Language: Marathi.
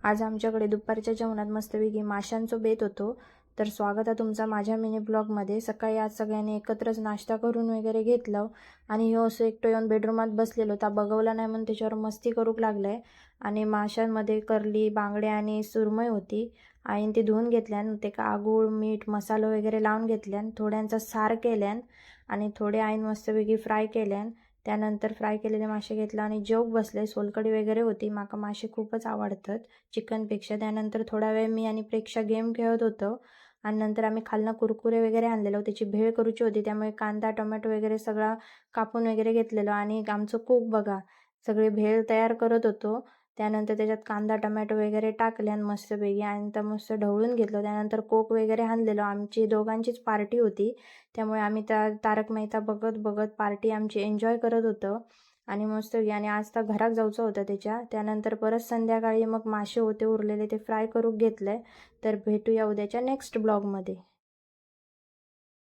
आज आमच्याकडे दुपारच्या जेवणात मस्तपैकी माशांचं बेत होतो. तर स्वागत आहे तुमचा माझ्या मिनी ब्लॉगमध्ये. सकाळी आज सगळ्यांनी एकत्रच नाश्ता करून वगैरे घेतलं आणि ह्यो असं एकटं येऊन बेडरूमात बसलेलो होता, बघवला नाही म्हणून त्याच्यावर मस्ती करूक लागलाय. आणि माशांमध्ये करली, बांगडे आणि सुरमई होती. आईने ते धुवून घेतल्यान, ते आगूळ मीठ मसाला वगैरे लावून घेतल्यान, थोड्यांचा सार केल्यान आणि थोडे आईन मस्तपैकी फ्राय केल्यान. त्यानंतर फ्राय केलेले मासे घेतला आणि जेवूक बसले. सोलकढी वगैरे होती, माका मासे खूपच आवडतात चिकनपेक्षा. त्यानंतर थोडा वेळ मी आणि प्रेक्षा गेम खेळत होतो आणि नंतर आम्ही खालनं कुरकुरे वगैरे आणलेलो. त्याची भेळ करूची होती, त्यामुळे कांदा टोमॅटो वगैरे सगळा कापून वगैरे घेतलेलो. आणि आमचं कुक बघा सगळे भेळ तयार करत होतो. त्यानंतर त्याच्यात कांदा टोमॅटो वगैरे टाकले आणि मस्तपैकी आणि तर मस्त ढवळून घेतलं. त्यानंतर कोक वगैरे आणलेलो. आमची दोघांचीच पार्टी होती, त्यामुळे आम्ही त्या तारक मेहता बघत बघत पार्टी आमची एन्जॉय करत होतो. आणि मस्त आणि आज तर घरात जायचं होतं त्यानंतर परत संध्याकाळी मग मासे होते उरलेले, ते फ्राय करून घेतले. तर भेटूया उद्याच्या नेक्स्ट ब्लॉगमध्ये.